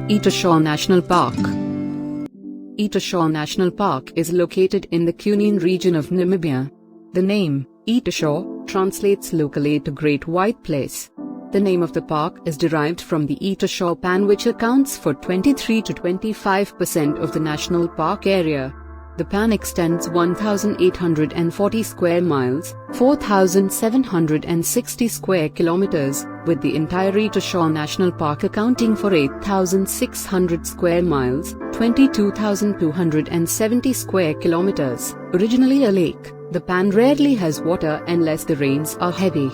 Etoshaw National Park. Etoshaw National Park is located in the Cunene region of Namibia. The name, Etoshaw, translates locally to Great White Place. The name of the park is derived from the Etoshaw Pan, which accounts for 23 to 25% of the national park area. The pan extends 1,840 square miles, 4,760 square kilometers, with the entire Etoshaw National Park accounting for 8,600 square miles, 22,270 square kilometers. Originally a lake, the pan rarely has water unless the rains are heavy.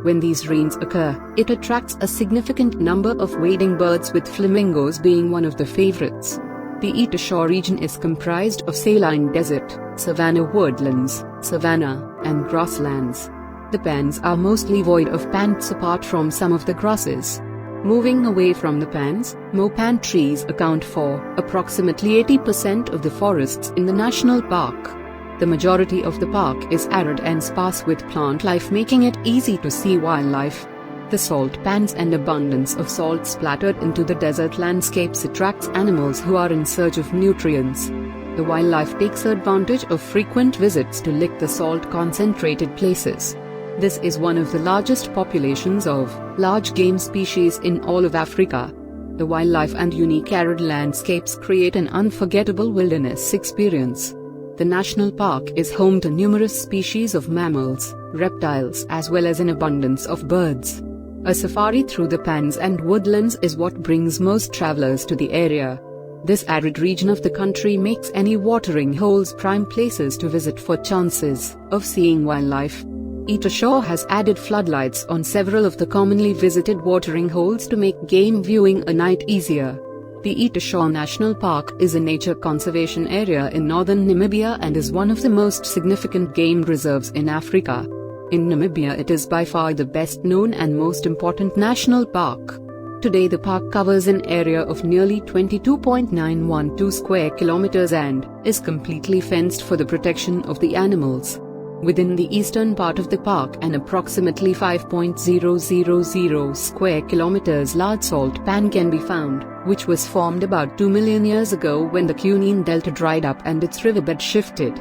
When these rains occur, it attracts a significant number of wading birds, with flamingos being one of the favorites. The Etoshaw region is comprised of saline desert, savanna woodlands, savanna, and grasslands. The pans are mostly void of plants apart from some of the grasses. Moving away from the pans, mopan trees account for approximately 80% of the forests in the national park. The majority of the park is arid and sparse with plant life, making it easy to see wildlife. The salt pans and abundance of salt splattered into the desert landscapes attracts animals who are in search of nutrients. The wildlife takes advantage of frequent visits to lick the salt-concentrated places. This is one of the largest populations of large game species in all of Africa. The wildlife and unique arid landscapes create an unforgettable wilderness experience. The national park is home to numerous species of mammals, reptiles, as well as an abundance of birds. A safari through the pans and woodlands is what brings most travelers to the area. This arid region of the country makes any watering holes prime places to visit for chances of seeing wildlife. Etoshaw has added floodlights on several of the commonly visited watering holes to make game viewing a night easier. The Etoshaw National Park is a nature conservation area in northern Namibia and is one of the most significant game reserves in Africa. In Namibia, it is by far the best known and most important national park. Today the park covers an area of nearly 22.912 square kilometers and is completely fenced for the protection of the animals. Within the eastern part of the park, an approximately 5.000 square kilometers large salt pan can be found, which was formed about 2 million years ago when the Cunene Delta dried up and its riverbed shifted.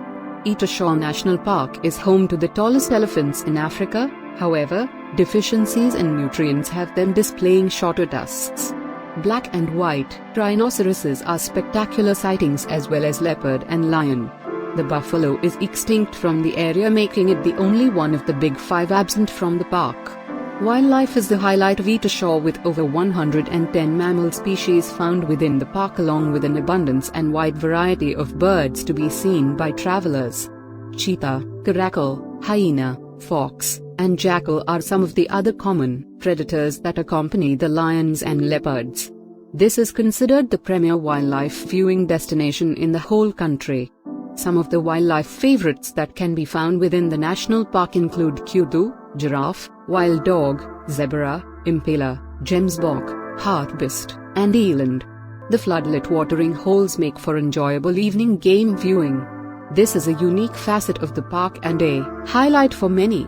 Etoshaw National Park is home to the tallest elephants in Africa. However, deficiencies in nutrients have them displaying shorter tusks. Black and white rhinoceroses are spectacular sightings, as well as leopard and lion. The buffalo is extinct from the area, making it the only one of the big five absent from the park. Wildlife is the highlight of Etoshaw, with over 110 mammal species found within the park, along with an abundance and wide variety of birds to be seen by travelers. Cheetah, caracal, hyena, fox, and jackal are some of the other common predators that accompany the lions and leopards. This is considered the premier wildlife viewing destination in the whole country. Some of the wildlife favorites that can be found within the national park include kudu, giraffe, wild dog, zebra, impala, gemsbok, hartebeest, and eland. The floodlit watering holes make for enjoyable evening game viewing. This is a unique facet of the park and a highlight for many.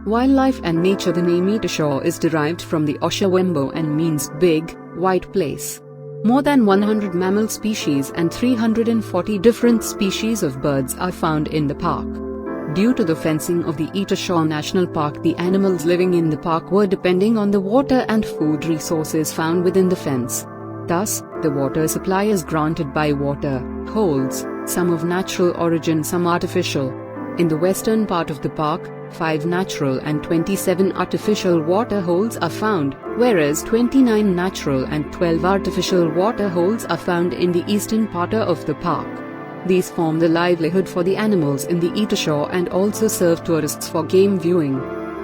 Wildlife and nature. The name Etoshaw is derived from the Oshawembo and means big, white place. More than 100 mammal species and 340 different species of birds are found in the park. Due to the fencing of the Etoshaw National Park, the animals living in the park were depending on the water and food resources found within the fence. Thus, the water supply is granted by water holes, some of natural origin, some artificial. In the western part of the park, 5 natural and 27 artificial water holes are found, whereas 29 natural and 12 artificial water holes are found in the eastern part of the park. These form the livelihood for the animals in the Etoshaw and also serve tourists for game viewing.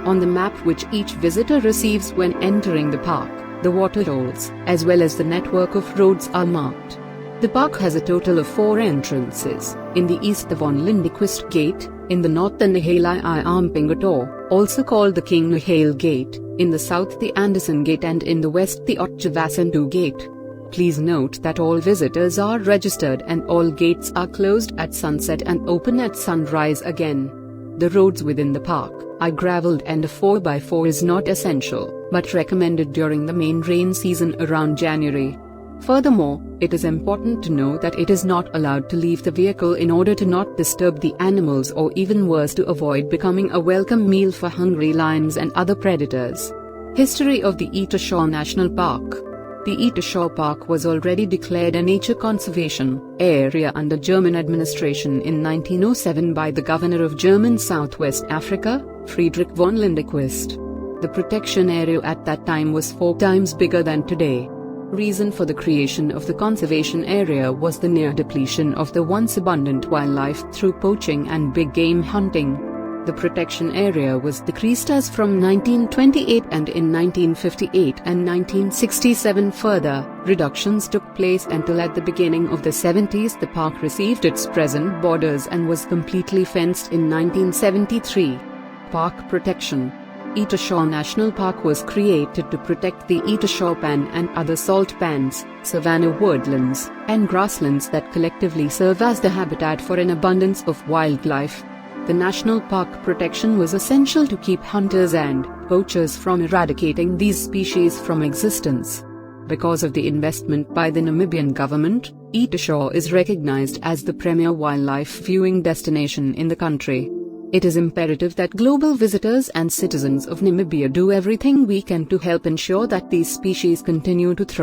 On the map which each visitor receives when entering the park, the water holes, as well as the network of roads, are marked. The park has a total of 4 entrances. In the east, the Von Lindequist Gate; in the north, the Nihale I Ampingator, also called the King Nihale Gate; in the south, the Anderson Gate; and in the west, the Otjavasandu Gate. Please note that all visitors are registered and all gates are closed at sunset and open at sunrise again. The roads within the park are graveled and a 4x4 is not essential, but recommended during the main rain season around January. Furthermore, it is important to know that it is not allowed to leave the vehicle in order to not disturb the animals or even worse to avoid becoming a welcome meal for hungry lions and other predators. History of the Etoshaw National Park. The Etoshaw Park was already declared a nature conservation area under German administration in 1907 by the governor of German Southwest Africa, Friedrich von Lindequist. The protection area at that time was 4 times bigger than today. Reason for the creation of the conservation area was the near depletion of the once abundant wildlife through poaching and big game hunting. The protection area was decreased as from 1928 and in 1958 and 1967 further reductions took place until at the beginning of the 70s the park received its present borders and was completely fenced in 1973. Park protection. Etoshaw National Park was created to protect the Etoshaw pan and other salt pans, savanna woodlands, and grasslands that collectively serve as the habitat for an abundance of wildlife. The national park protection was essential to keep hunters and poachers from eradicating these species from existence. Because of the investment by the Namibian government, Etoshaw is recognized as the premier wildlife viewing destination in the country. It is imperative that global visitors and citizens of Namibia do everything we can to help ensure that these species continue to thrive.